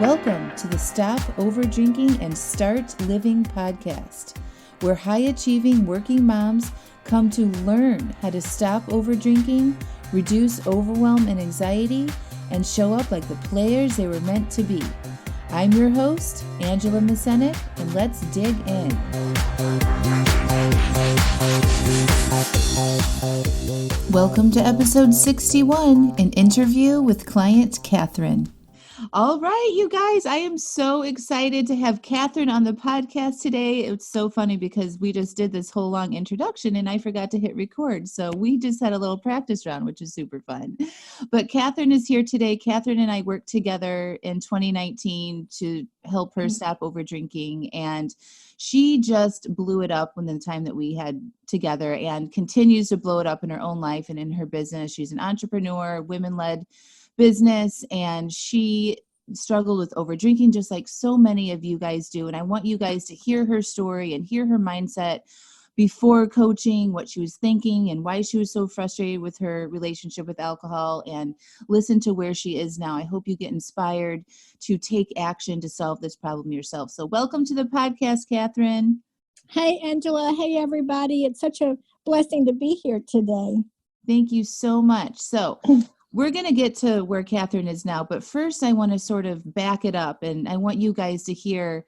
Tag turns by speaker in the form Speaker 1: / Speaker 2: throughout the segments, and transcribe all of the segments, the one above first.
Speaker 1: Welcome to the Stop Overdrinking and Start Living podcast, where high-achieving working moms come to learn how to stop overdrinking, reduce overwhelm and anxiety, and show up like the players they were meant to be. I'm your host, Angela Mascenik, and let's dig in. Welcome to episode 61, an interview with client Katherine. All right, you guys, I am so excited to have Katherine on the podcast today. It's so funny because we just did this whole long introduction and I forgot to hit record. So we just had a little practice round, which is super fun. But Katherine is here today. Katherine and I worked together in 2019 to help her stop over drinking. And she just blew it up when the time that we had together and continues to blow it up in her own life and in her business. She's an entrepreneur, women-led business, and she struggled with over drinking just like so many of you guys do. And I want you guys to hear her story and hear her mindset before coaching, what she was thinking and why she was so frustrated with her relationship with alcohol, and listen to where she is now. I hope you get inspired to take action to solve this problem yourself. So welcome to the podcast, Katherine.
Speaker 2: Hey, Angela. Hey, everybody. It's such a blessing to be here today.
Speaker 1: Thank you so much. So we're going to get to where Katherine is now, but first I want to sort of back it up, and I want you guys to hear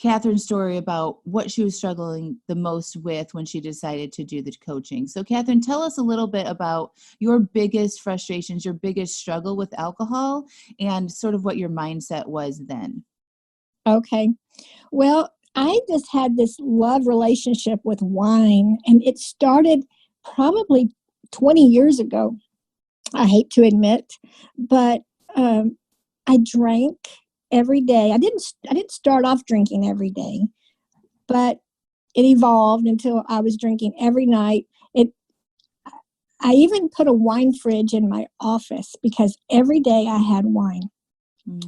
Speaker 1: Katherine's story about what she was struggling the most with when she decided to do the coaching. So Katherine, tell us a little bit about your biggest frustrations, your biggest struggle with alcohol, and sort of what your mindset was then.
Speaker 2: Okay. Well, I just had this love relationship with wine, and it started probably 20 years ago. I hate to admit, but I drank every day. I didn't start off drinking every day, but it evolved until I was drinking every night. I even put a wine fridge in my office because every day I had wine.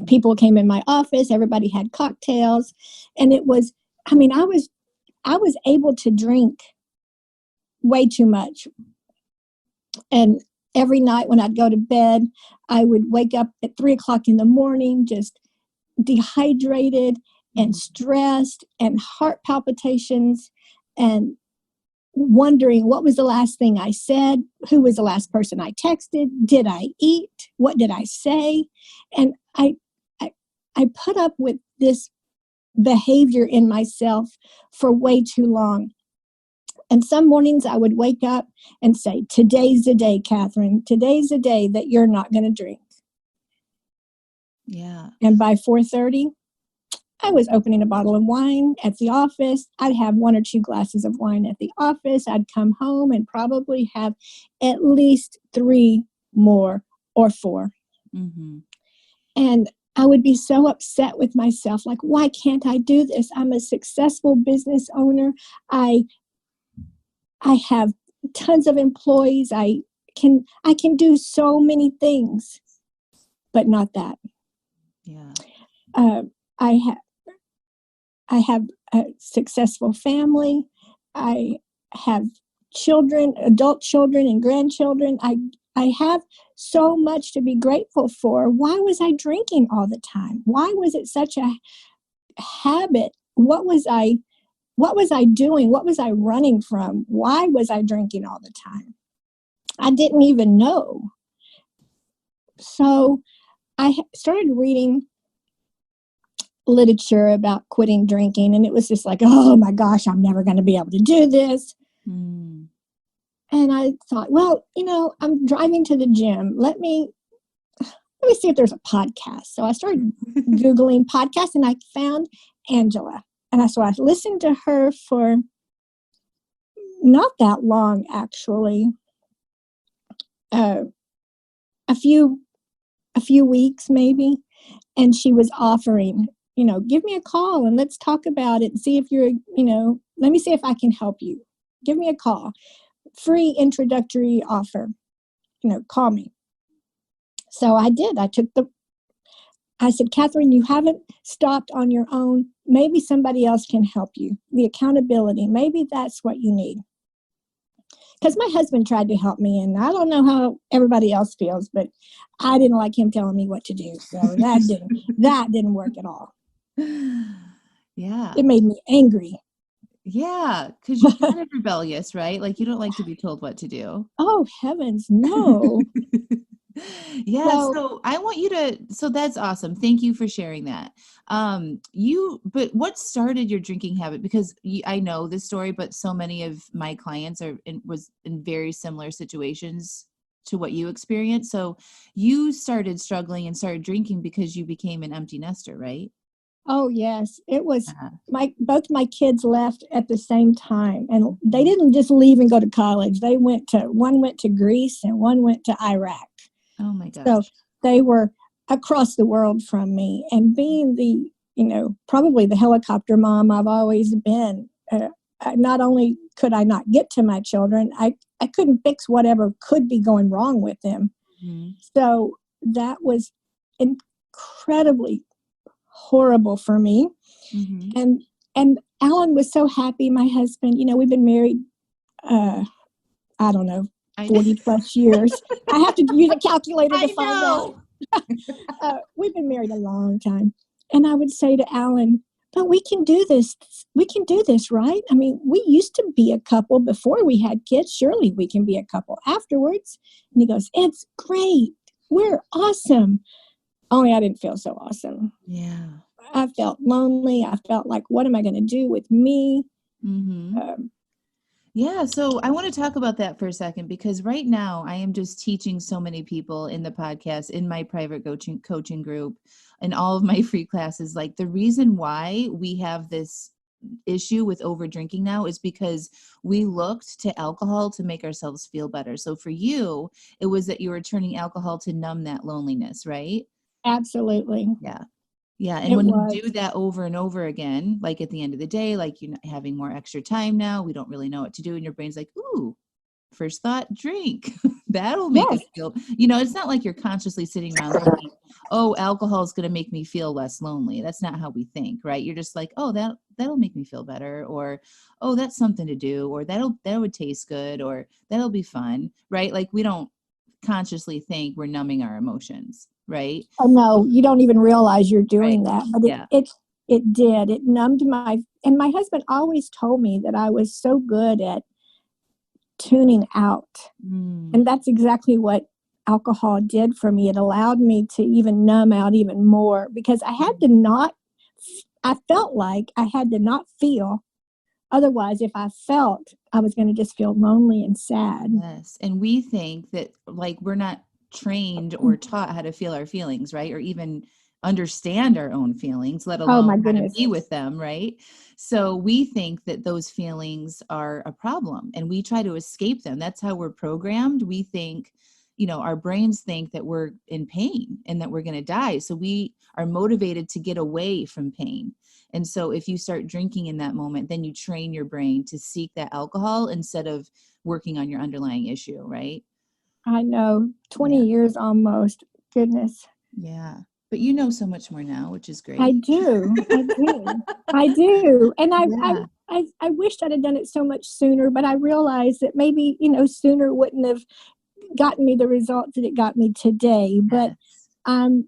Speaker 2: People came in my office, everybody had cocktails, and I was able to drink way too much. And every night when I'd go to bed, I would wake up at 3:00 in the morning, just dehydrated and stressed and heart palpitations and wondering what was the last thing I said, who was the last person I texted, did I eat, what did I say? And I put up with this behavior in myself for way too long. And some mornings I would wake up and say, today's the day, Katherine. Today's the day that you're not going to drink.
Speaker 1: Yeah.
Speaker 2: And by 4:30, I was opening a bottle of wine at the office. I'd have 1 or 2 glasses of wine at the office. I'd come home and probably have at least 3 more or 4.
Speaker 1: Mm-hmm.
Speaker 2: And I would be so upset with myself. Like, why can't I do this? I'm a successful business owner. I have tons of employees. I can do so many things, but not that.
Speaker 1: Yeah.
Speaker 2: I have a successful family. I have children, adult children and grandchildren. I have so much to be grateful for. Why was I drinking all the time? Why was it such a habit? What was I doing? What was I running from? Why was I drinking all the time? I didn't even know. So I started reading literature about quitting drinking, and it was just like, oh my gosh, I'm never going to be able to do this. And I thought, well, I'm driving to the gym. Let me see if there's a podcast. So I started Googling podcasts, and I found Angela. And I listened to her for not that long, actually, a few weeks maybe. And she was offering, give me a call and let's talk about it and see if you're, let me see if I can help you. Give me a call. Free introductory offer, call me. So I did. I said, Katherine, you haven't stopped on your own. Maybe somebody else can help you. The accountability, maybe that's what you need. because my husband tried to help me, and I don't know how everybody else feels, but I didn't like him telling me what to do. So that didn't work at all.
Speaker 1: Yeah.
Speaker 2: It made me angry.
Speaker 1: Yeah, because you're kind of rebellious, right? Like you don't like to be told what to do.
Speaker 2: Oh, heavens, no.
Speaker 1: Yeah, so I want you to, so that's awesome. Thank you for sharing that. But what started your drinking habit? Because I know this story, but so many of my clients was in very similar situations to what you experienced. So you started struggling and started drinking because you became an empty nester, right?
Speaker 2: Oh, yes. It was
Speaker 1: Uh-huh.
Speaker 2: both my kids left at the same time, and they didn't just leave and go to college. One went to Greece and one went to Iraq.
Speaker 1: Oh my
Speaker 2: So
Speaker 1: gosh.
Speaker 2: they were across the world from me, and being probably the helicopter mom I've always been, not only could I not get to my children, I couldn't fix whatever could be going wrong with them.
Speaker 1: Mm-hmm.
Speaker 2: So that was incredibly horrible for me.
Speaker 1: Mm-hmm.
Speaker 2: And Alan was so happy, my husband. We've been married, I don't know, 40 plus years. I have to use a calculator to find out. We've been married a long time. And I would say to Alan, but we can do this. We can do this, right? I mean, we used to be a couple before we had kids. Surely we can be a couple afterwards. And he goes, it's great. We're awesome. Only I didn't feel so awesome.
Speaker 1: Yeah.
Speaker 2: I felt lonely. I felt like, what am I going to do with me?
Speaker 1: Mm-hmm. Yeah, so I want to talk about that for a second, because right now I am just teaching so many people in the podcast, in my private coaching group, and all of my free classes. Like, the reason why we have this issue with over drinking now is because we looked to alcohol to make ourselves feel better. So for you, it was that you were turning alcohol to numb that loneliness, right?
Speaker 2: Absolutely.
Speaker 1: Yeah. Yeah. And
Speaker 2: It
Speaker 1: when
Speaker 2: was.
Speaker 1: you do that over and over again, like at the end of the day, like you're having more extra time now, we don't really know what to do. And your brain's like, ooh, first thought, drink. That'll make us
Speaker 2: Yes.
Speaker 1: feel, it's not like you're consciously sitting around thinking, oh, alcohol is going to make me feel less lonely. That's not how we think, right? You're just like, oh, that'll make me feel better. Or, oh, that's something to do. Or that would taste good. Or that'll be fun, right? Like, we don't consciously think we're numbing our emotions, right?
Speaker 2: Oh, no, you don't even realize you're
Speaker 1: Right.
Speaker 2: doing that. But
Speaker 1: Yeah.
Speaker 2: it did. It numbed and my husband always told me that I was so good at tuning out. And that's exactly what alcohol did for me. It allowed me to even numb out even more, because I felt like I had to not feel. Otherwise, if I felt, I was going to just feel lonely and sad.
Speaker 1: Yes. And we think that, like, we're not trained or taught how to feel our feelings, right? Or even understand our own feelings, let
Speaker 2: Oh, my
Speaker 1: alone how to
Speaker 2: goodness.
Speaker 1: be with them, right? So we think that those feelings are a problem and we try to escape them. That's how we're programmed. We think, our brains think that we're in pain and that we're going to die. So we are motivated to get away from pain. And so if you start drinking in that moment, then you train your brain to seek that alcohol instead of working on your underlying issue, right?
Speaker 2: I know. 20
Speaker 1: Yeah.
Speaker 2: years almost. Goodness.
Speaker 1: Yeah. But you know so much more now, which is
Speaker 2: I
Speaker 1: great.
Speaker 2: do. I do. I do. And
Speaker 1: Yeah.
Speaker 2: I wished I'd have done it so much sooner, but I realized that maybe, sooner wouldn't have gotten me the results that it got me today. But
Speaker 1: Yes.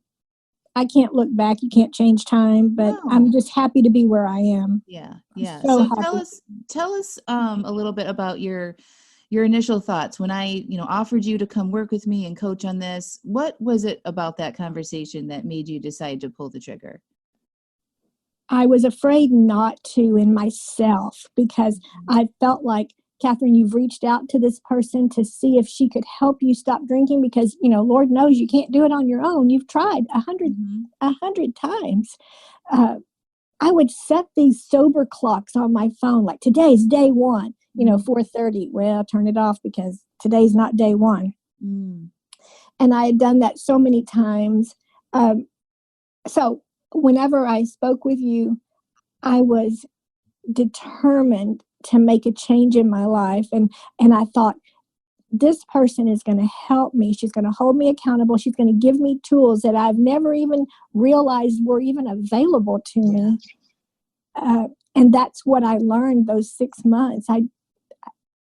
Speaker 2: I can't look back. You can't change time, but I'm
Speaker 1: No.
Speaker 2: just happy to be where I am.
Speaker 1: Yeah.
Speaker 2: I'm
Speaker 1: Yeah.
Speaker 2: so
Speaker 1: So tell
Speaker 2: happy.
Speaker 1: us a little bit about your initial thoughts when I, offered you to come work with me and coach on this. What was it about that conversation that made you decide to pull the trigger?
Speaker 2: I was afraid not to in myself, because I felt like, Katherine, you've reached out to this person to see if she could help you stop drinking, because, Lord knows you can't do it on your own. You've tried
Speaker 1: Mm-hmm.
Speaker 2: 100 times. I would set these sober clocks on my phone, like today's day one, 4:30. Well, turn it off because today's not day one.
Speaker 1: Mm-hmm.
Speaker 2: And I had done that so many times. So whenever I spoke with you, I was determined to make a change in my life. And I thought, this person is going to help me. She's going to hold me accountable. She's going to give me tools that I've never even realized were even available to me. And that's what I learned those 6 months.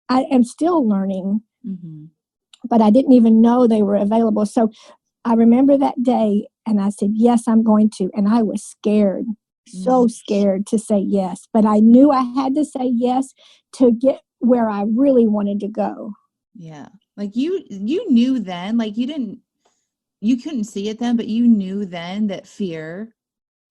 Speaker 2: I am still learning,
Speaker 1: Mm-hmm.
Speaker 2: but I didn't even know they were available. So I remember that day and I said, yes, I'm going to. And I was scared, so
Speaker 1: Mm-hmm.
Speaker 2: scared to say yes. But I knew I had to say yes to get where I really wanted to go.
Speaker 1: Yeah. Like you knew then, like you couldn't see it then, but you knew then that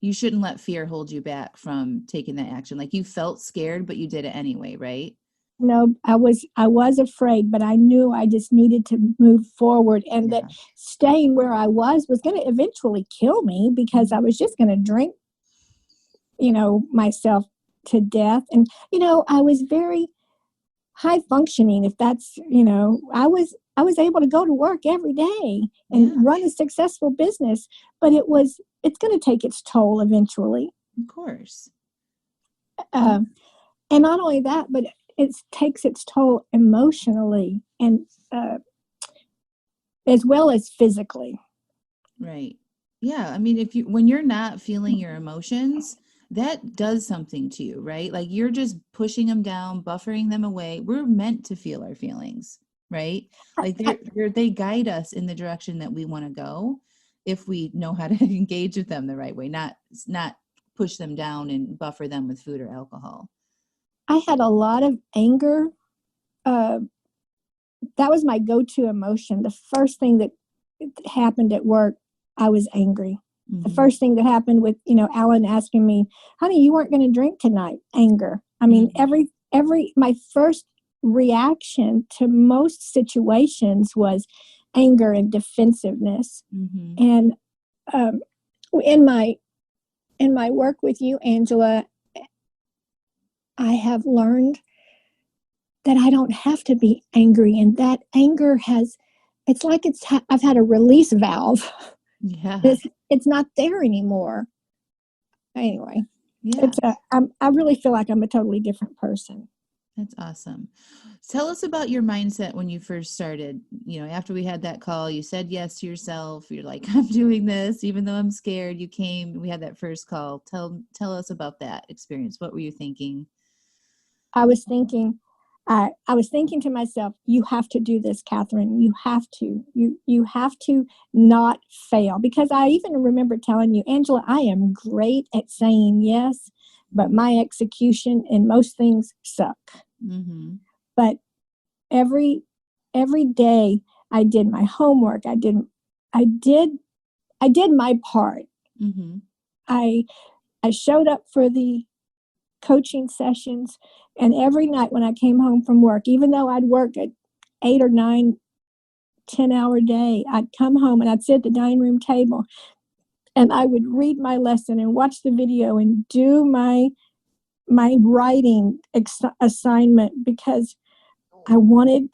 Speaker 1: you shouldn't let fear hold you back from taking that action. Like you felt scared, but you did it anyway, right?
Speaker 2: No, I was afraid, but I knew I just needed to move forward, and that
Speaker 1: Yeah.
Speaker 2: staying where I was going to eventually kill me because I was just going to drink, myself to death. And I was very high functioning, if that's, I was able to go to work every day and
Speaker 1: Yeah,
Speaker 2: run a successful business, but it's going to take its toll eventually.
Speaker 1: of course. Yeah.
Speaker 2: Uh, and not only that, but it takes its toll emotionally and as well as physically.
Speaker 1: Right. Yeah. I mean, when you're not feeling your emotions, that does something to you, right? Like you're just pushing them down, buffering them away. We're meant to feel our feelings, right?
Speaker 2: I,
Speaker 1: Like
Speaker 2: I,
Speaker 1: they guide us in the direction that we want to go if we know how to engage with them the right way, not push them down and buffer them with food or alcohol.
Speaker 2: I had a lot of anger. Uh, that was my go-to emotion. The first thing that happened at work, I was angry. The
Speaker 1: Mm-hmm.
Speaker 2: first thing that happened with, Alan asking me, honey, you weren't going to drink tonight, anger. I mean,
Speaker 1: Mm-hmm.
Speaker 2: my first reaction to most situations was anger and defensiveness.
Speaker 1: Mm-hmm.
Speaker 2: And um, in my work with you, Angela, I have learned that I don't have to be angry, and that anger it's like I've had a release valve.
Speaker 1: Yeah.
Speaker 2: It's not there anymore. Anyway,
Speaker 1: Yeah.
Speaker 2: I really feel like I'm a totally different person.
Speaker 1: That's awesome. Tell us about your mindset when you first started. After we had that call, you said yes to yourself. You're like, I'm doing this, even though I'm scared. You came, we had that first call. Tell us about that experience. What were you thinking?
Speaker 2: I was thinking, I was thinking to myself, you have to do this, Katherine. You have to. You have to not fail. Because I even remember telling you, Angela, I am great at saying yes, but my execution in most things suck.
Speaker 1: Mm-hmm.
Speaker 2: But every every day I did my homework. I did I did my part.
Speaker 1: Mm-hmm.
Speaker 2: I I showed up for the coaching sessions, and every night when I came home from work, even though I'd work at 8 or 9, 10-hour day, I'd come home and I'd sit at the dining room table and I would read my lesson and watch the video and do my writing assignment because I wanted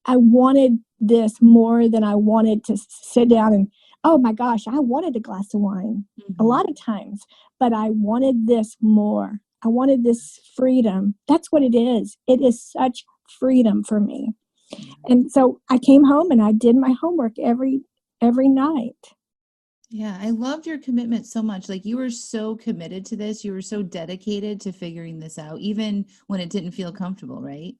Speaker 2: I wanted this more than I wanted to sit down and, oh my gosh, I wanted a glass of wine a
Speaker 1: Mm-hmm.
Speaker 2: lot of times, but I wanted this more. I wanted this freedom. That's what it is. It is such freedom for me. And so I came home and I did my homework every night.
Speaker 1: Yeah, I loved your commitment so much. Like you were so committed to this. You were so dedicated to figuring this out, even when it didn't feel comfortable, right?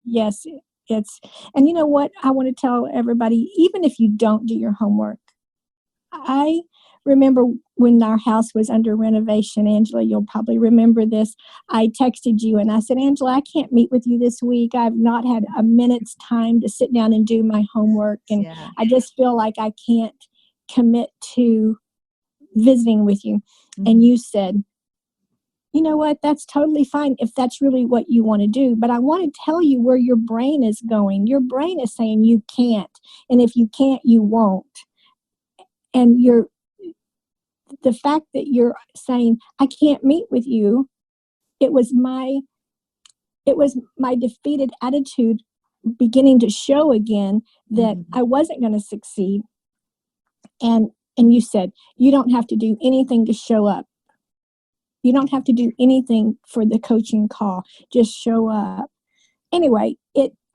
Speaker 2: Yes, it's, and you know what? I want to tell everybody, even if you don't do your homework, I remember when our house was under renovation, Angela, you'll probably remember this. I texted you and I said, Angela, I can't meet with you this week. I've not had a minute's time to sit down and do my homework. And
Speaker 1: Yeah.
Speaker 2: I just feel like I can't commit to visiting with you. And
Speaker 1: Mm-hmm.
Speaker 2: you said, you know what? That's totally fine if that's really what you want to do. But I want to tell you where your brain is going. Your brain is saying you can't. And if you can't, you won't. And the fact that you're saying I can't meet with you, it was my defeated attitude beginning to show again that
Speaker 1: Mm-hmm.
Speaker 2: I wasn't going to succeed. And you said you don't have to do anything to show up. You don't have to do anything for the coaching call. Just show up. Anyway,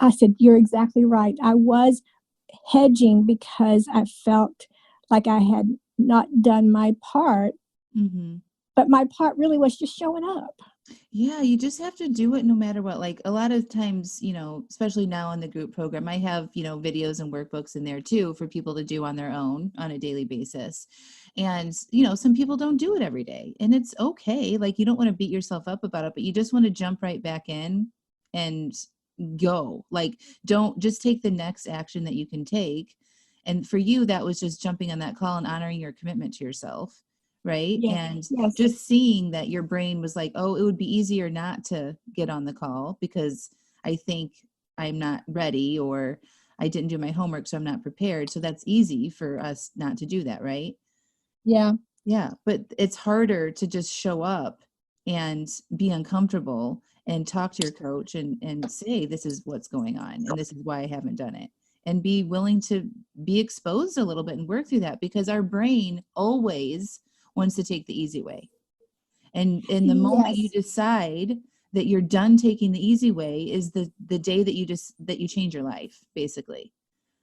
Speaker 2: I said you're exactly right. I was hedging because I felt like I had not done my part,
Speaker 1: Mm-hmm.
Speaker 2: but my part really was just showing up.
Speaker 1: Yeah, you just have to do it no matter what. Like a lot of times, especially now in the group program, I have, videos and workbooks in there too for people to do on their own on a daily basis. And, some people don't do it every day, and it's okay. Like you don't want to beat yourself up about it, but you just want to jump right back in and go. Like don't just take the next action that you can take. And for you, that was just jumping on that call and honoring your commitment to yourself, right?
Speaker 2: Yes,
Speaker 1: And
Speaker 2: yes,
Speaker 1: just seeing that your brain was like, oh, it would be easier not to get on the call because I think I'm not ready, or I didn't do my homework, so I'm not prepared. So that's easy for us not to do that, right?
Speaker 2: yeah,
Speaker 1: Yeah, but it's harder to just show up and be uncomfortable and talk to your coach and say, this is what's going on and this is why I haven't done it. And be willing to be exposed a little bit and work through that, because our brain always wants to take the easy way. And in the moment you
Speaker 2: yes,
Speaker 1: decide that you're done taking the easy way is the day that you change your life, basically.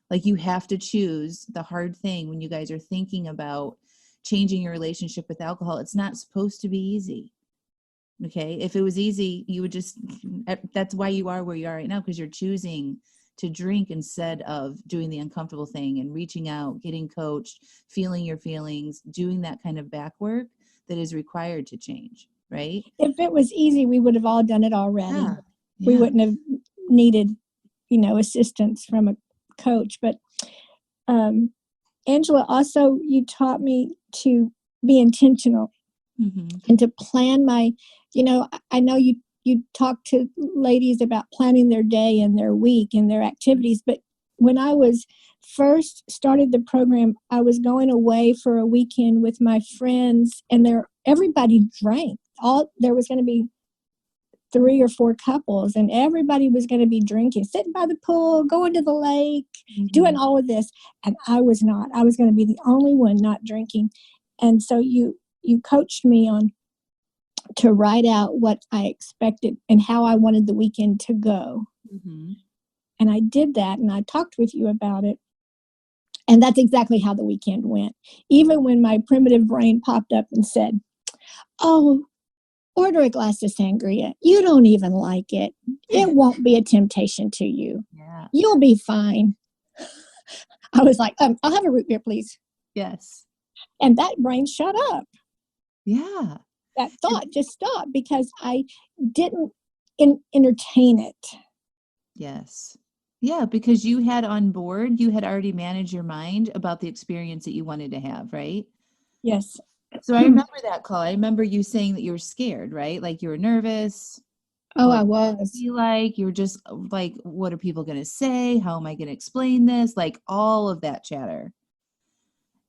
Speaker 1: Like you have to choose the hard thing when you guys are thinking about changing your relationship with alcohol. It's not supposed to be easy. Okay. If it was easy, you would just, that's why you are where you are right now, because you're choosing to drink instead of doing the uncomfortable thing and reaching out, getting coached, feeling your feelings, doing that kind of back work that is required to change. Right.
Speaker 2: if it was easy, we would have all done it already.
Speaker 1: Yeah.
Speaker 2: We
Speaker 1: Yeah.
Speaker 2: wouldn't have needed, assistance from a coach. But Angela, also you taught me to be intentional
Speaker 1: Mm-hmm.
Speaker 2: and to plan my, I know you talk to ladies about planning their day and their week and their activities, but when I was first started the program, I was going away for a weekend with my friends, and everybody drank. There was going to be 3 or 4 couples, and everybody was going to be drinking, sitting by the pool, going to the lake,
Speaker 1: Mm-hmm.
Speaker 2: doing all of this. And I was not. I was going to be the only one not drinking. And so you coached me on to write out what I expected and how I wanted the weekend to go.
Speaker 1: Mm-hmm.
Speaker 2: And I did that, and I talked with you about it. And that's exactly how the weekend went. Even when my primitive brain popped up and said, "Oh, order a glass of sangria. You don't even like it. It won't be a temptation to you.
Speaker 1: Yeah.
Speaker 2: You'll be fine." I was like, "I'll have a root beer, please."
Speaker 1: Yes.
Speaker 2: And that brain shut up.
Speaker 1: Yeah.
Speaker 2: That thought just stopped because I didn't entertain it.
Speaker 1: Yes. Yeah, because you had on board, you had already managed your mind about the experience that you wanted to have, right?
Speaker 2: Yes.
Speaker 1: So I remember that call. I remember you saying that you were scared, right? Like you were nervous.
Speaker 2: Oh,
Speaker 1: What
Speaker 2: I
Speaker 1: would it
Speaker 2: was.
Speaker 1: be like? You were just like, what are people going to say? How am I going to explain this? Like all of that chatter.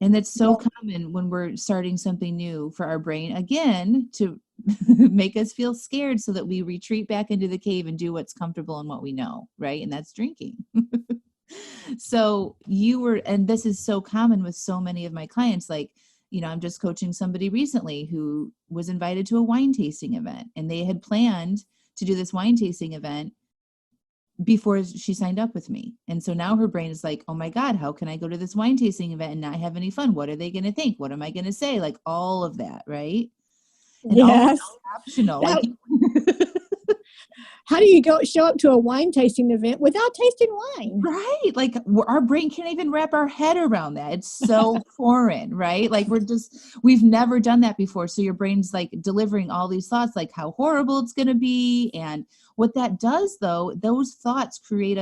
Speaker 1: And that's so
Speaker 2: Yeah.
Speaker 1: common when we're starting something new for our brain, again, to make us feel scared so that we retreat back into the cave and do what's comfortable and what we know, right? And that's drinking. So you were, and this is so common with so many of my clients. Like, I'm just coaching somebody recently who was invited to a wine tasting event, and they had planned to do this wine tasting event before she signed up with me. And so now her brain is like, oh my God, how can I go to this wine tasting event and not have any fun? What are they going to think? What am I going to say? Like all of that, right? And all
Speaker 2: Yes.
Speaker 1: optional. Like,
Speaker 2: That, how do you go show up to a wine tasting event without tasting wine?
Speaker 1: right. Like our brain can't even wrap our head around that. It's so foreign, right? Like we've never done that before. So your brain's like delivering all these thoughts, like how horrible it's going to be. And what that does though, those thoughts create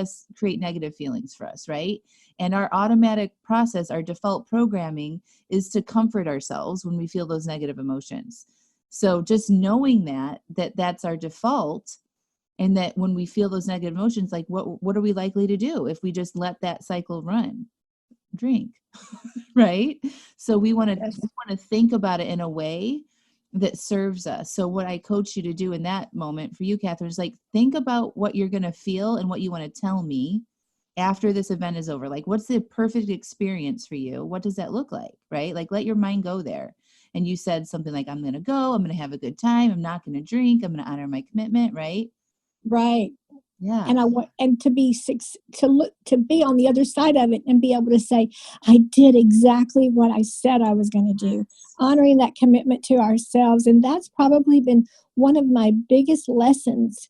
Speaker 1: negative feelings for us, right? And our automatic process, our default programming is to comfort ourselves when we feel those negative emotions. So just knowing that that's our default, and that when we feel those negative emotions, like what are we likely to do if we just let that cycle run? Drink. Right? So
Speaker 2: Yes.
Speaker 1: we want to think about it in a way that serves us. So what I coach you to do in that moment for you, Katherine, is like think about what you're going to feel and what you want to tell me after this event is over. Like what's the perfect experience for you? What does that look like? Right? Like let your mind go there. And you said something like, I'm going to go, I'm going to have a good time, I'm not going to drink, I'm going to honor my commitment, right?
Speaker 2: Right.
Speaker 1: Yeah.
Speaker 2: And I want, and to be to be on the other side of it and be able to say, I did exactly what I said I was going to do, honoring that commitment to ourselves. And that's probably been one of my biggest lessons,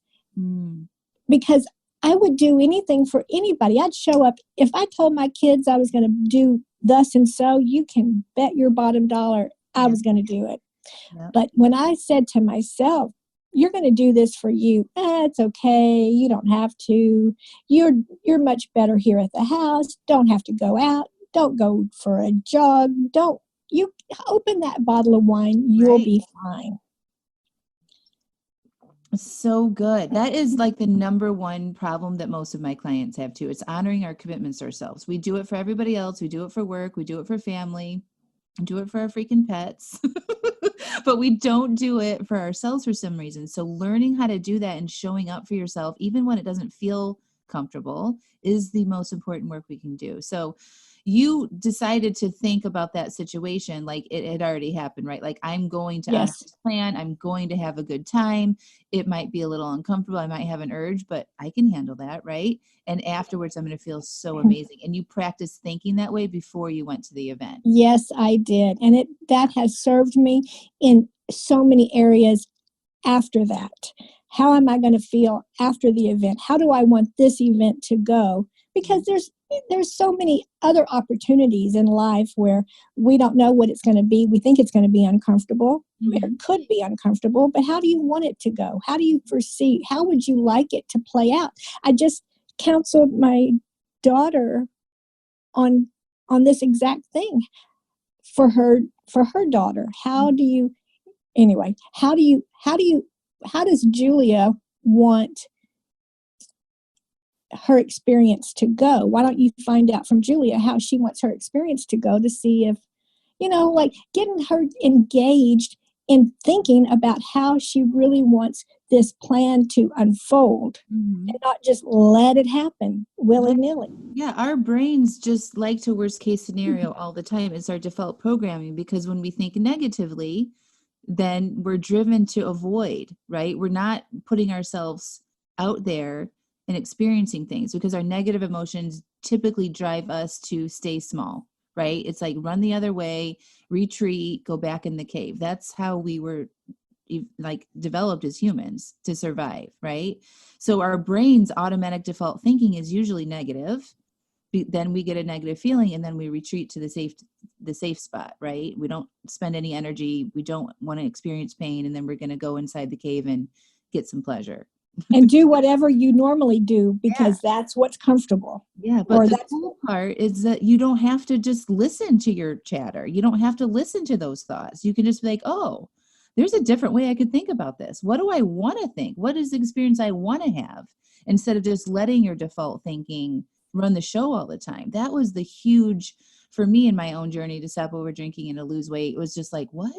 Speaker 2: because I would do anything for anybody. I'd show up. If I told my kids I was going to do thus and so, you can bet your bottom dollar I was going to do it. But when I said to myself, you're going to do this for you, it's okay. You don't have to. You're much better here at the house. Don't have to go out. Don't go for a jog. You open that bottle of wine. You'll be fine.
Speaker 1: So good. That is like the number one problem that most of my clients have too. It's honoring our commitments to ourselves. We do it for everybody else. We do it for work. We do it for family. We do it for our freaking pets. But we don't do it for ourselves for some reason. So learning how to do that and showing up for yourself, even when it doesn't feel comfortable, is the most important work we can do. So you decided to think about that situation like it had already happened, right? Like, I'm going to honor this plan. I'm going to have a good time. It might be a little uncomfortable. I might have an urge, but I can handle that, right? And afterwards, I'm going to feel so amazing. And you practiced thinking that way before you went to the event.
Speaker 2: Yes, I did. And that has served me in so many areas after that. How am I going to feel after the event? How do I want this event to go? Because there's so many other opportunities in life where we don't know what it's going to be. We think it's going to be uncomfortable. It could be uncomfortable, but how do you want it to go? How do you foresee? How would you like it to play out? I just counseled my daughter on this exact thing for her daughter. How does Julia want her experience to go? Why don't you find out from Julia how she wants her experience to go, to see if, like getting her engaged in thinking about how she really wants this plan to unfold, and not just let it happen willy-nilly.
Speaker 1: Yeah, our brains just like to worst case scenario all the time. It's our default programming, because when we think negatively, then we're driven to avoid, right? We're not putting ourselves out there and experiencing things, because our negative emotions typically drive us to stay small, right? It's like run the other way, retreat, go back in the cave. That's how we were like developed as humans to survive, right? So our brain's automatic default thinking is usually negative. Then we get a negative feeling, and then we retreat to the safe spot, right? We don't spend any energy. We don't want to experience pain. And then we're going to go inside the cave and get some pleasure.
Speaker 2: And do whatever you normally do, because that's what's comfortable.
Speaker 1: Yeah, but the cool part is that you don't have to just listen to your chatter. You don't have to listen to those thoughts. You can just be like, oh, there's a different way I could think about this. What do I want to think? What is the experience I want to have? Instead of just letting your default thinking run the show all the time. That was the huge, for me in my own journey to stop over drinking and to lose weight. It was just like, what?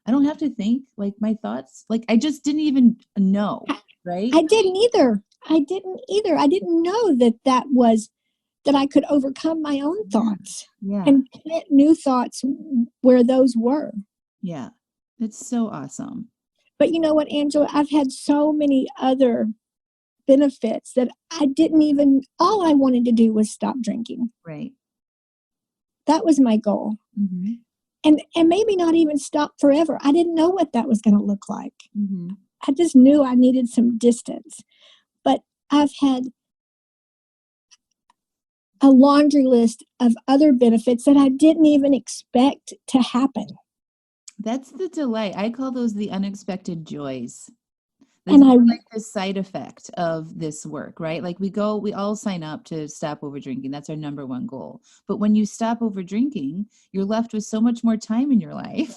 Speaker 1: I don't have to think, like my thoughts. Like I just didn't even know, right?
Speaker 2: I didn't either. I didn't know that I could overcome my own thoughts and plant new thoughts where those were.
Speaker 1: Yeah. It's so awesome.
Speaker 2: But you know what, Angela? I've had so many other benefits that all I wanted to do was stop drinking.
Speaker 1: Right.
Speaker 2: That was my goal. And maybe not even stop forever. I didn't know what that was going to look like. I just knew I needed some distance. But I've had a laundry list of other benefits that I didn't even expect to happen.
Speaker 1: That's the delight. I call those the unexpected joys.
Speaker 2: And I
Speaker 1: like the side effect of this work, right? Like we all sign up to stop over drinking. That's our number one goal. But when you stop over drinking, you're left with so much more time in your life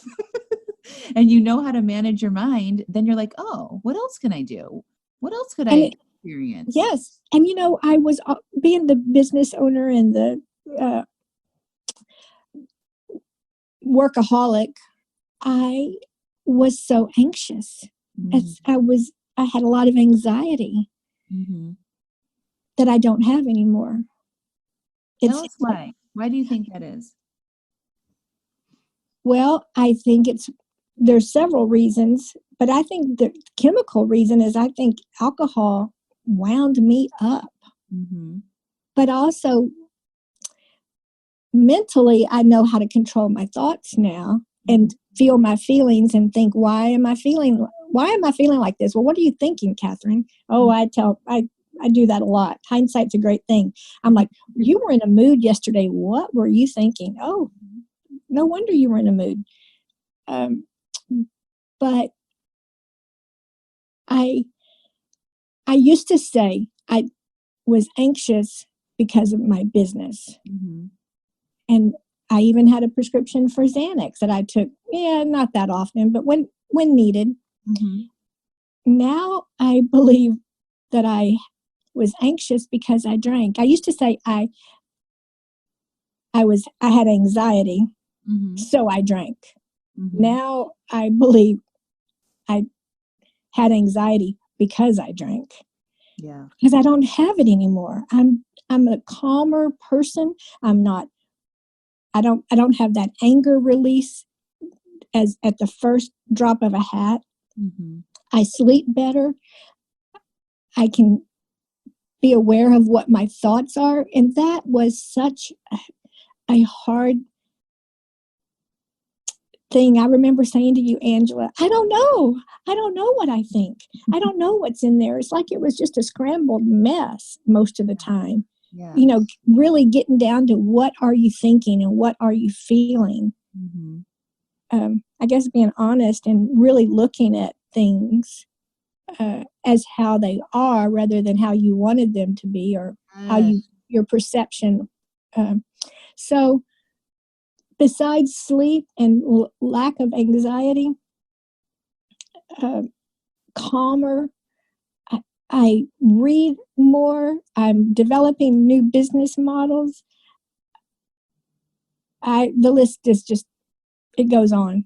Speaker 1: and you know how to manage your mind. Then you're like, oh, what else can I do? What else could I experience?
Speaker 2: Yes. And I was being the business owner and the workaholic. I was so anxious. I had a lot of anxiety that I don't have anymore.
Speaker 1: Tell us why. Why do you think that is?
Speaker 2: Well, I think there's several reasons, but I think the chemical reason is I think alcohol wound me up.
Speaker 1: Mm-hmm.
Speaker 2: But also mentally, I know how to control my thoughts now and feel my feelings and think, why am I feeling like this? Well, what are you thinking, Katherine? Oh, I do that a lot. Hindsight's a great thing. I'm like, you were in a mood yesterday. What were you thinking? Oh, no wonder you were in a mood. But I used to say I was anxious because of my business.
Speaker 1: Mm-hmm.
Speaker 2: And I even had a prescription for Xanax that I took, not that often, but when needed.
Speaker 1: Mm-hmm.
Speaker 2: Now I believe that I was anxious because I drank. I used to say I had anxiety,
Speaker 1: Mm-hmm.
Speaker 2: so I drank.
Speaker 1: Mm-hmm.
Speaker 2: Now I believe I had anxiety because I drank.
Speaker 1: Yeah.
Speaker 2: Because I don't have it anymore. I'm a calmer person. I don't have that anger release as at the first drop of a hat.
Speaker 1: Mm-hmm.
Speaker 2: I sleep better. I can be aware of what my thoughts are. And that was such a hard thing. I remember saying to you, Angela, I don't know. I don't know what I think. I don't know what's in there. It's like it was just a scrambled mess most of the time.
Speaker 1: Yeah.
Speaker 2: Really getting down to what are you thinking and what are you feeling.
Speaker 1: Mm-hmm.
Speaker 2: I guess being honest and really looking at things as how they are rather than how you wanted them to be or how your perception. So besides sleep and lack of anxiety, calmer. I read more. I'm developing new business models. The list is just, it goes on.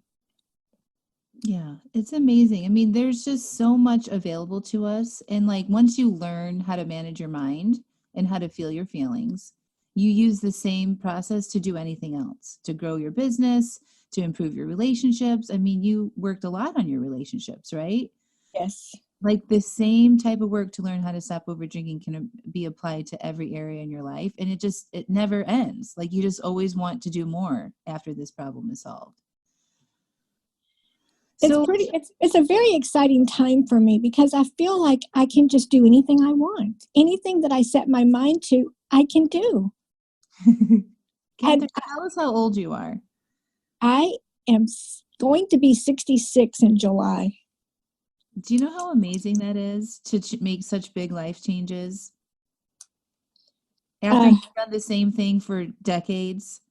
Speaker 1: Yeah, it's amazing. I mean, there's just so much available to us. And like once you learn how to manage your mind and how to feel your feelings, you use the same process to do anything else, to grow your business, to improve your relationships. I mean, you worked a lot on your relationships, right?
Speaker 2: Yes.
Speaker 1: Like the same type of work to learn how to stop over drinking can be applied to every area in your life. And it never ends. Like you just always want to do more after this problem is solved. So
Speaker 2: It's a very exciting time for me because I feel like I can just do anything I want. Anything that I set my mind to, I can do.
Speaker 1: Katherine, tell us how old you are.
Speaker 2: I am going to be 66 in July.
Speaker 1: Do you know how amazing that is to make such big life changes? After you've done the same thing for decades?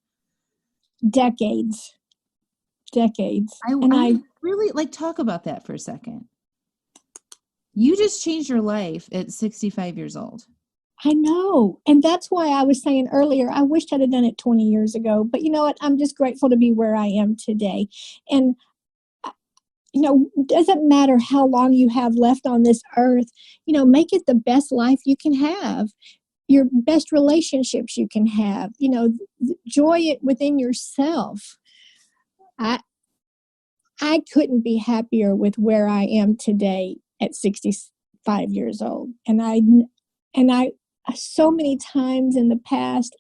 Speaker 2: Decades.
Speaker 1: I really like talk about that for a second. You just changed your life at 65 years old.
Speaker 2: I know. And that's why I was saying earlier, I wished I'd have done it 20 years ago. But you know what? I'm just grateful to be where I am today. And, doesn't matter how long you have left on this earth, make it the best life you can have, your best relationships you can have, enjoy it within yourself. I couldn't be happier with where I am today at 65 years old. And I so many times in the past,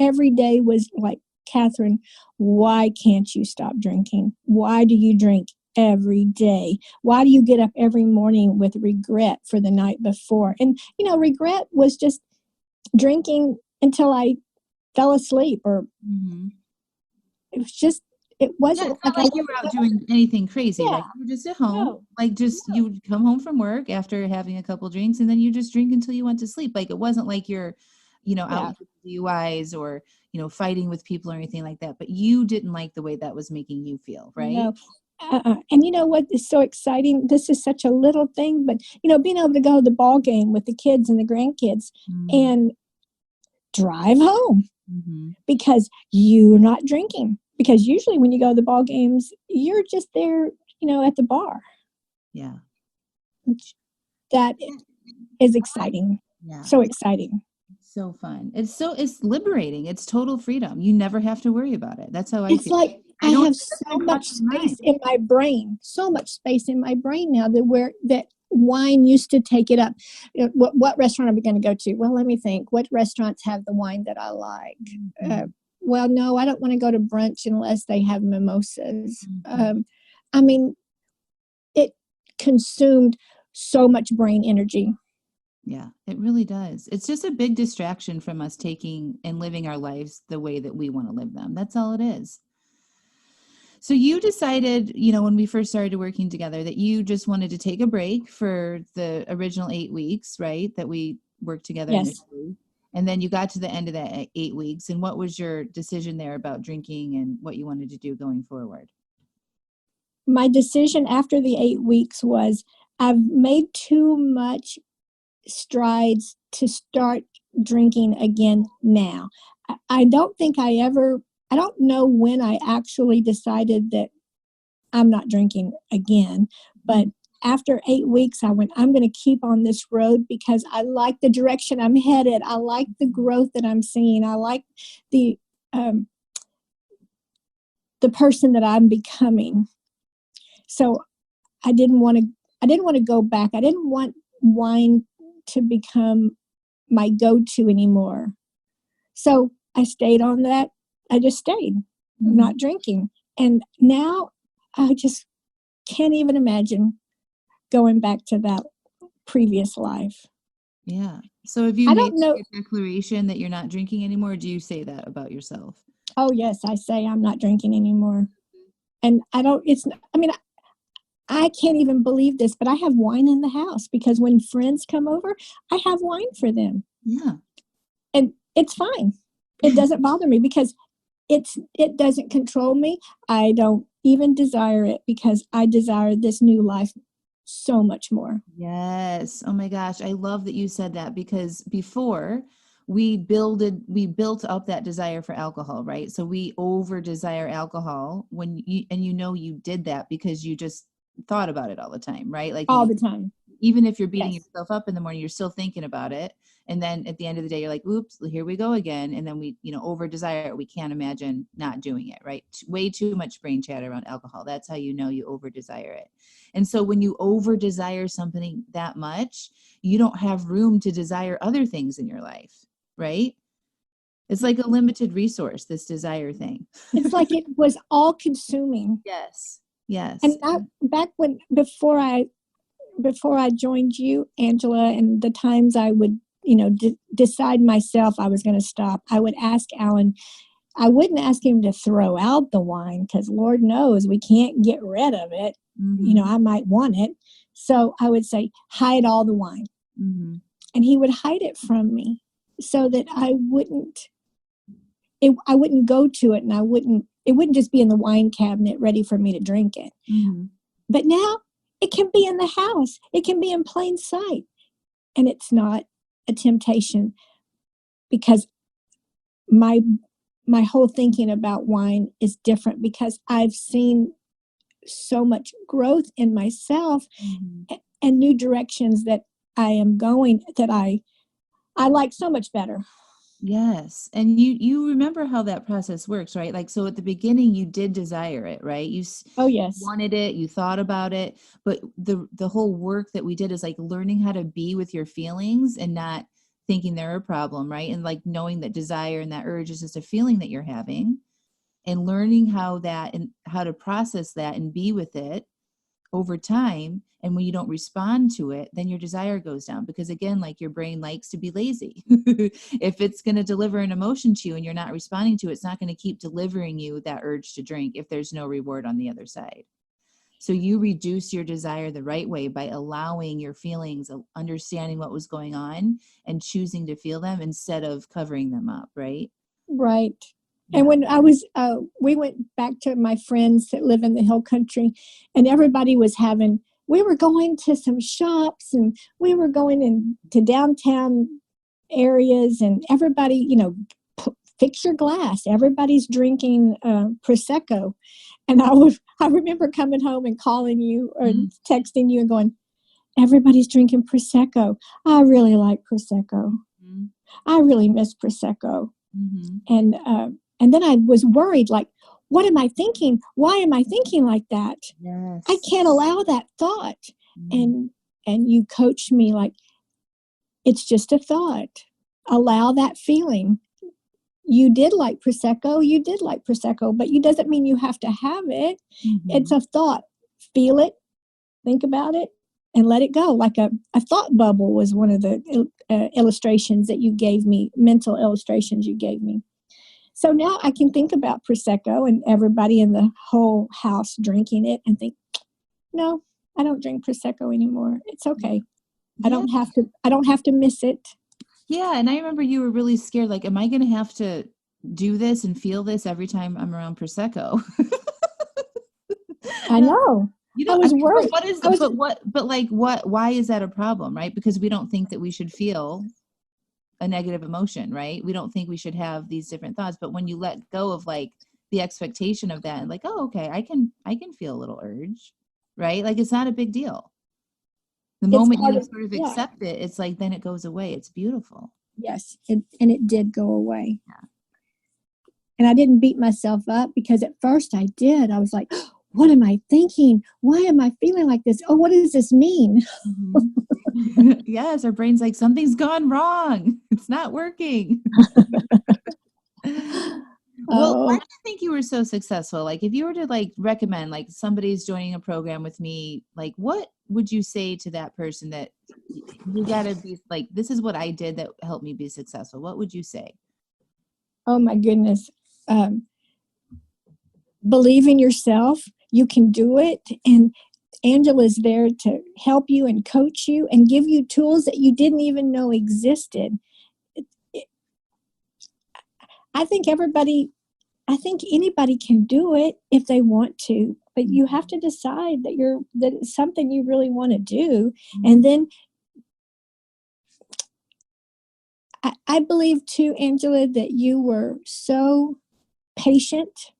Speaker 2: every day was like, Katherine, why can't you stop drinking? Why do you drink every day? Why do you get up every morning with regret for the night before? And, regret was just drinking until I fell asleep or it was just, it wasn't
Speaker 1: it's not like you were out doing anything crazy, right? You were just at home, you would come home from work after having a couple drinks and then you just drink until you went to sleep. Like it wasn't like you're, out with DUIs or, fighting with people or anything like that. But you didn't like the way that was making you feel, right?
Speaker 2: No. And you know what is so exciting? This is such a little thing, but being able to go to the ball game with the kids and the grandkids and drive home because you're not drinking. Because usually when you go to the ball games, you're just there, at the bar.
Speaker 1: Yeah.
Speaker 2: That is exciting. Yeah. So exciting.
Speaker 1: So fun. It's liberating. It's total freedom. You never have to worry about it. That's how I feel.
Speaker 2: It's like I have so much space in my brain, now that wine used to take it up. What restaurant are we going to go to? Well, let me think. What restaurants have the wine that I like? Well, no, I don't want to go to brunch unless they have mimosas. I mean, it consumed so much brain energy.
Speaker 1: Yeah, it really does. It's just a big distraction from us taking and living our lives the way that we want to live them. That's all it is. So you decided, when we first started working together, that you just wanted to take a break for the original 8 weeks, right? That we worked together
Speaker 2: Yes.
Speaker 1: initially. And then you got to the end of that 8 weeks. And what was your decision there about drinking and what you wanted to do going forward?
Speaker 2: My decision after the 8 weeks was I've made too much strides to start drinking again now. I don't know when I actually decided that I'm not drinking again, but after 8 weeks, I went, I'm going to keep on this road because I like the direction I'm headed. I like the growth that I'm seeing. I like the person that I'm becoming. So I didn't want to go back. I didn't want wine to become my go-to anymore. So I stayed on that. I just stayed, not drinking. And now I just can't even imagine going back to that previous life.
Speaker 1: Yeah. So have you made a declaration that you're not drinking anymore? Or do you say that about yourself?
Speaker 2: Oh, yes. I say I'm not drinking anymore. And I can't even believe this, but I have wine in the house because when friends come over, I have wine for them.
Speaker 1: Yeah.
Speaker 2: And it's fine. It doesn't bother me because it doesn't control me. I don't even desire it because I desire this new life so much more.
Speaker 1: Yes. Oh my gosh. I love that you said that because before we built up that desire for alcohol, right? So we over desire alcohol when you did that because you just thought about it all the time, right? Like
Speaker 2: all the time.
Speaker 1: Even if you're beating yourself up in the morning, you're still thinking about it. And then at the end of the day, you're like, oops, here we go again. And then we, over desire it. We can't imagine not doing it, right? Way too much brain chatter around alcohol. That's how you know you over desire it. And so when you over desire something that much, you don't have room to desire other things in your life, right? It's like a limited resource, this desire thing.
Speaker 2: It's like it was all consuming.
Speaker 1: Yes. Yes.
Speaker 2: And before I joined you, Angela, and the times I would, decide myself I was going to stop, I would ask Alan, I wouldn't ask him to throw out the wine because Lord knows we can't get rid of it. I might want it. So I would say, hide all the wine. And he would hide it from me so that I wouldn't go to it and it wouldn't just be in the wine cabinet ready for me to drink it. But now it can be in the house. It can be in plain sight. And it's not a temptation because my whole thinking about wine is different because I've seen so much growth in myself and new directions that I am going that I like so much better.
Speaker 1: Yes. And you remember how that process works, right? Like, so at the beginning you did desire it, right? Wanted it, you thought about it, but the whole work that we did is like learning how to be with your feelings and not thinking they're a problem, right? And like knowing that desire and that urge is just a feeling that you're having and learning how to process that and be with it over time. And when you don't respond to it, then your desire goes down because again, like your brain likes to be lazy. If it's going to deliver an emotion to you and you're not responding to it, it's not going to keep delivering you that urge to drink if there's no reward on the other side. So you reduce your desire the right way by allowing your feelings, understanding what was going on and choosing to feel them instead of covering them up, right?
Speaker 2: Right. And when I was, we went back to my friends that live in the hill country and everybody was we were going to some shops and we were going into downtown areas and everybody, fix your glass. Everybody's drinking Prosecco. And I remember coming home and calling you or texting you and going, everybody's drinking Prosecco. I really like Prosecco. I really miss Prosecco. And then I was worried, like, what am I thinking? Why am I thinking like that?
Speaker 1: Yes.
Speaker 2: I can't allow that thought. And and you coached me like, it's just a thought. Allow that feeling. You did like Prosecco, but it doesn't mean you have to have it.
Speaker 1: Mm-hmm.
Speaker 2: It's a thought. Feel it, think about it, and let it go. Like a thought bubble was one of the illustrations that you gave me, mental illustrations you gave me. So now I can think about Prosecco and everybody in the whole house drinking it and think, no, I don't drink Prosecco anymore. It's okay.
Speaker 1: Yeah.
Speaker 2: I don't have to miss it.
Speaker 1: Yeah. And I remember you were really scared. Like, am I going to have to do this and feel this every time I'm around Prosecco?
Speaker 2: I know.
Speaker 1: I
Speaker 2: was
Speaker 1: mean,
Speaker 2: worried.
Speaker 1: Why is that a problem? Right. Because we don't think that we should feel a negative emotion, right? We don't think we should have these different thoughts, but when you let go of like the expectation of that and like, oh, okay, I can feel a little urge, right? Like it's not a big deal. The moment you sort of accept it, it's like, then it goes away. It's beautiful.
Speaker 2: Yes. And it did go away. Yeah. And I didn't beat myself up because at first I did. I was like, what am I thinking? Why am I feeling like this? Oh, what does this mean?
Speaker 1: Mm-hmm. Yes, our brain's like, something's gone wrong. It's not working. Well, why do you think you were so successful? Like if you were to like recommend like somebody's joining a program with me, like what would you say to that person that you gotta be like, this is what I did that helped me be successful? What would you say?
Speaker 2: Oh my goodness. Believe in yourself. You can do it. And Angela's there to help you and coach you and give you tools that you didn't even know existed. I think anybody can do it if they want to, but you have to decide that it's something you really want to do. And then I believe too, Angela, that you were so patient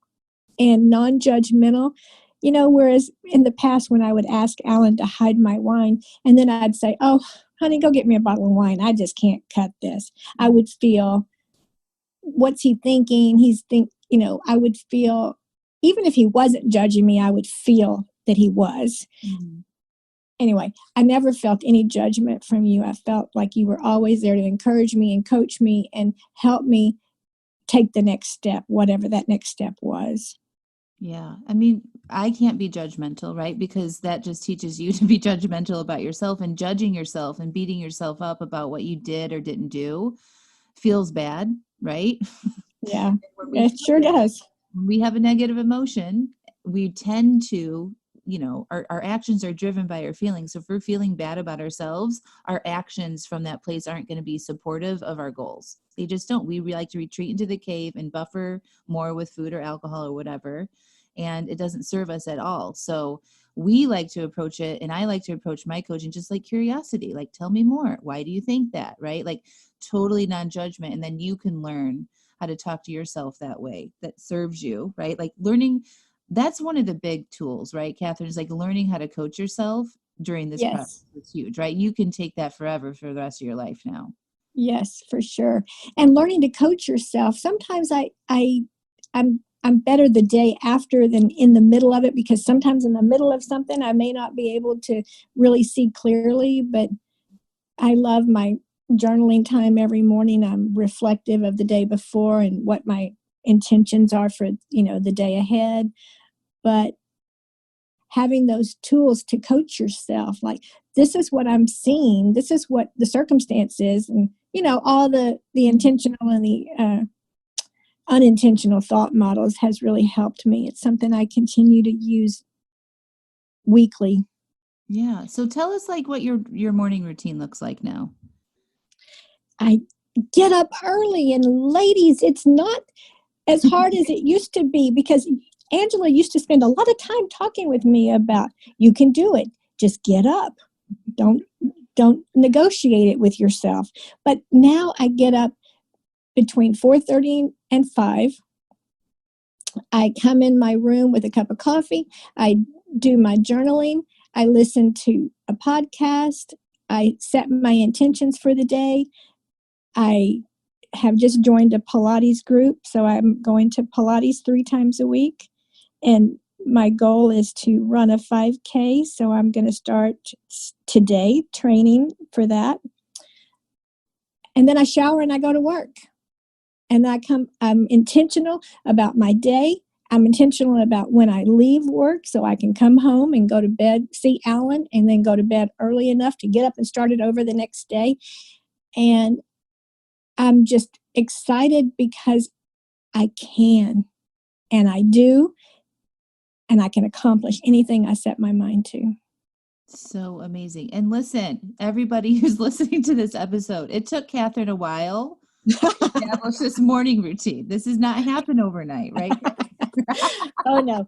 Speaker 2: and non-judgmental. You know, whereas in the past when I would ask Alan to hide my wine and then I'd say, oh, honey, go get me a bottle of wine. I just can't cut this. I would feel, what's he thinking? I would feel, even if he wasn't judging me, I would feel that he was. Mm-hmm. Anyway, I never felt any judgment from you. I felt like you were always there to encourage me and coach me and help me take the next step, whatever that next step was.
Speaker 1: Yeah. I mean, I can't be judgmental, right? Because that just teaches you to be judgmental about yourself, and judging yourself and beating yourself up about what you did or didn't do feels bad, right?
Speaker 2: Yeah, it sure does.
Speaker 1: When we have a negative emotion, we tend to, our actions are driven by our feelings. So if we're feeling bad about ourselves, our actions from that place aren't going to be supportive of our goals. They just don't. We like to retreat into the cave and buffer more with food or alcohol or whatever. And it doesn't serve us at all. So we like to approach it, and I like to approach my coaching just like curiosity, like, tell me more. Why do you think that? Right? Like totally non-judgment. And then you can learn how to talk to yourself that way that serves you, right? Like learning, that's one of the big tools, right, Katherine, is like learning how to coach yourself during this process. It's huge, right? You can take that forever for the rest of your life now.
Speaker 2: Yes, for sure. And learning to coach yourself. Sometimes I'm better the day after than in the middle of it, because sometimes in the middle of something I may not be able to really see clearly, but I love my journaling time every morning. I'm reflective of the day before and what my intentions are for, the day ahead. But having those tools to coach yourself, like, this is what I'm seeing, this is what the circumstance is, and, all the intentional and the unintentional thought models has really helped me. It's something I continue to use weekly.
Speaker 1: Yeah. So tell us like what your morning routine looks like now.
Speaker 2: I get up early, and ladies, it's not as hard as it used to be, because Angela used to spend a lot of time talking with me about, you can do it. Just get up. Don't negotiate it with yourself. But now I get up between 4:30 and 5. I come in my room with a cup of coffee. I do my journaling. I listen to a podcast. I set my intentions for the day. I have just joined a Pilates group, so I'm going to Pilates 3 times a week. And my goal is to run a 5K. So I'm going to start today training for that. And then I shower and I go to work. And I'm intentional about my day. I'm intentional about when I leave work so I can come home and go to bed, see Alan, and then go to bed early enough to get up and start it over the next day. And I'm just excited because I can, and I do, and I can accomplish anything I set my mind to.
Speaker 1: So amazing. And listen, everybody who's listening to this episode, it took Katherine a while to establish this morning routine. This does not happen overnight, right?
Speaker 2: Oh, no.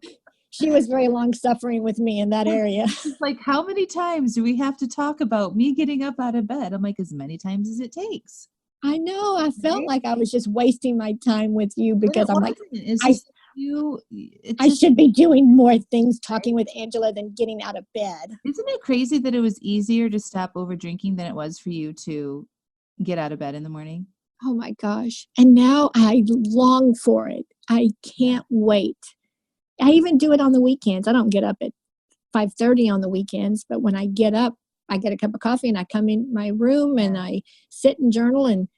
Speaker 2: She was very long suffering with me in that area.
Speaker 1: It's like, how many times do we have to talk about me getting up out of bed? I'm like, as many times as it takes.
Speaker 2: I know. I felt
Speaker 1: Right?
Speaker 2: like I was just wasting my time with you
Speaker 1: But
Speaker 2: because
Speaker 1: it
Speaker 2: I'm like,
Speaker 1: wasn't. It's
Speaker 2: I,
Speaker 1: just you. It's
Speaker 2: I
Speaker 1: just,
Speaker 2: should be doing more things talking with Angela than getting out of bed.
Speaker 1: isn't it crazy that it was easier to stop over drinking than it was for you to get out of bed in the morning?
Speaker 2: Oh my gosh. And now I long for it. I can't wait. I even do it on the weekends. I don't get up at 5:30 on the weekends, but when I get up, I get a cup of coffee and I come in my room and I sit and journal and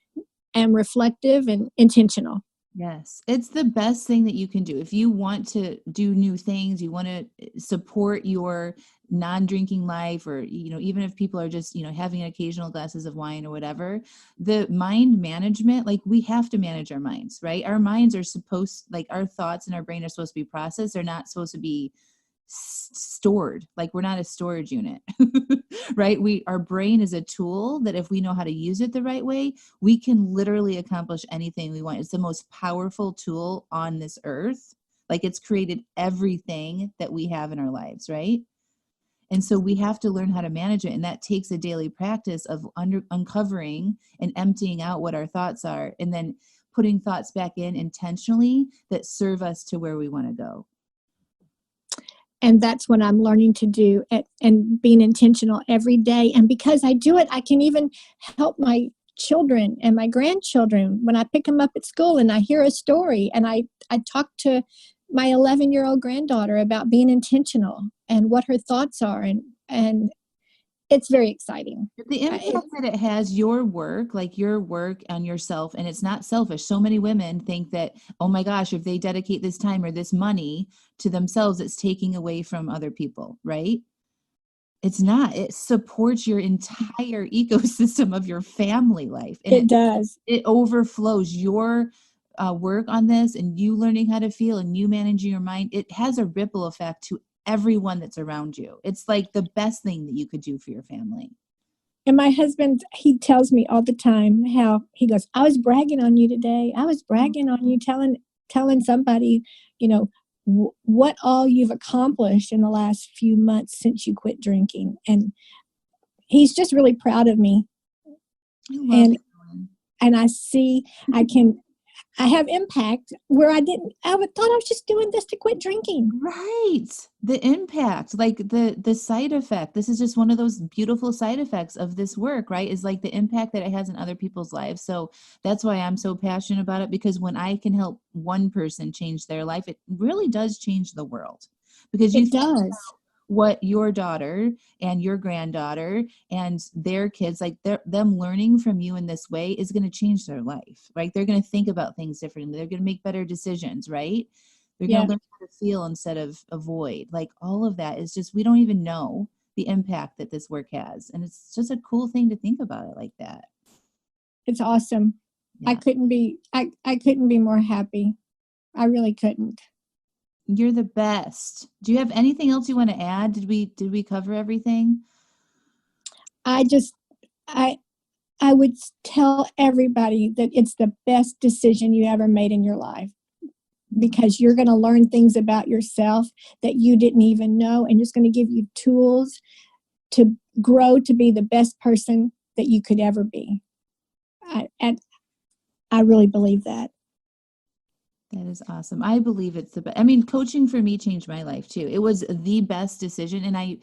Speaker 2: am reflective and intentional.
Speaker 1: Yes, it's the best thing that you can do. If you want to do new things, you want to support your non-drinking life, or, even if people are just, having occasional glasses of wine or whatever, the mind management, like, we have to manage our minds, right? Our minds are supposed, like, our thoughts in our brain are supposed to be processed. They're not supposed to be stored. Like, we're not a storage unit. Right? Our brain is a tool that, if we know how to use it the right way, we can literally accomplish anything we want. It's the most powerful tool on this earth. Like, it's created everything that we have in our lives, right? And so we have to learn how to manage it, and that takes a daily practice of uncovering and emptying out what our thoughts are, and then putting thoughts back in intentionally that serve us to where we want to go.
Speaker 2: And that's what I'm learning to do, and being intentional every day. And because I do it, I can even help my children and my grandchildren when I pick them up at school and I hear a story, and I talk to my 11-year-old granddaughter about being intentional and what her thoughts are. And it's very exciting.
Speaker 1: The impact that it has, your work on yourself, and it's not selfish. So many women think that, oh my gosh, if they dedicate this time or this money to themselves, it's taking away from other people, right? It's not. It supports your entire ecosystem of your family life. And
Speaker 2: It does.
Speaker 1: It overflows. Your work on this, and you learning how to feel, and you managing your mind, it has a ripple effect to everyone that's around you. It's like the best thing that you could do for your family.
Speaker 2: And my husband, he tells me all the time how he goes, I was bragging on you today. I was bragging on you, telling somebody, what all you've accomplished in the last few months since you quit drinking. And he's just really proud of me. And I see I have impact where I thought I was just doing this to quit drinking.
Speaker 1: Right. The impact, like the side effect. This is just one of those beautiful side effects of this work, right? Is like the impact that it has in other people's lives. So that's why I'm so passionate about it, because when I can help one person change their life, it really does change the world. Because
Speaker 2: it does.
Speaker 1: What your daughter and your granddaughter and their kids, like them learning from you in this way, is going to change their life, right? They're going to think about things differently. They're going to make better decisions, right? They're going to learn how to feel instead of avoid. Like, all of that is just, we don't even know the impact that this work has. And it's just a cool thing to think about it like that.
Speaker 2: It's awesome. Yeah. I couldn't be more happy. I really couldn't.
Speaker 1: You're the best. Do you have anything else you want to add? Did we cover everything?
Speaker 2: I would tell everybody that it's the best decision you ever made in your life, because you're going to learn things about yourself that you didn't even know, and it's going to give you tools to grow to be the best person that you could ever be. And I really believe that.
Speaker 1: That is awesome. I believe it's the best. I mean, coaching for me changed my life too. It was the best decision. And I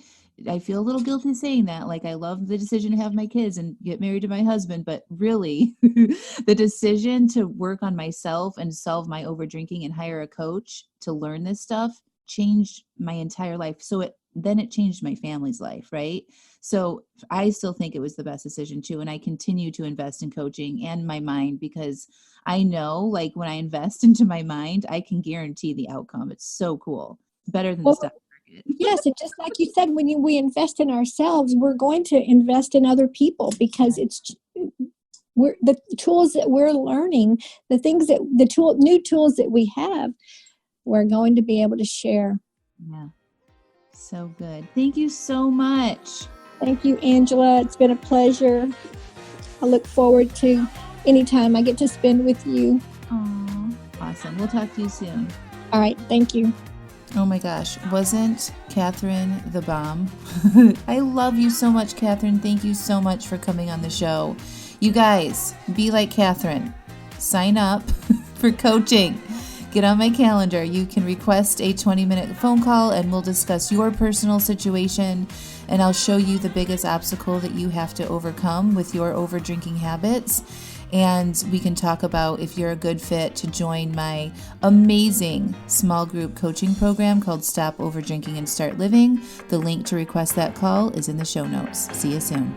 Speaker 1: feel a little guilty saying that. Like, I love the decision to have my kids and get married to my husband, but really the decision to work on myself and solve my over drinking and hire a coach to learn this stuff changed my entire life. So then it changed my family's life, right? So I still think it was the best decision too. And I continue to invest in coaching and my mind, because I know, like, when I invest into my mind, I can guarantee the outcome. It's so cool. Better than the stock market.
Speaker 2: Yes, and just like you said, when we invest in ourselves, we're going to invest in other people, because we're the tools that we're learning, new tools that we have, we're going to be able to share.
Speaker 1: Yeah. So good. Thank you so much.
Speaker 2: Thank you, Angela. It's been a pleasure. I look forward to any time I get to spend with you.
Speaker 1: Oh, awesome. We'll talk to you soon.
Speaker 2: All right. Thank you.
Speaker 1: Oh my gosh. Wasn't Katherine the bomb? I love you so much, Katherine. Thank you so much for coming on the show. You guys, be like Katherine. Sign up for coaching. Get on my calendar. You can request a 20-minute phone call and we'll discuss your personal situation, and I'll show you the biggest obstacle that you have to overcome with your over-drinking habits. And we can talk about if you're a good fit to join my amazing small group coaching program called Stop Overdrinking and Start Living. The link to request that call is in the show notes. See you soon.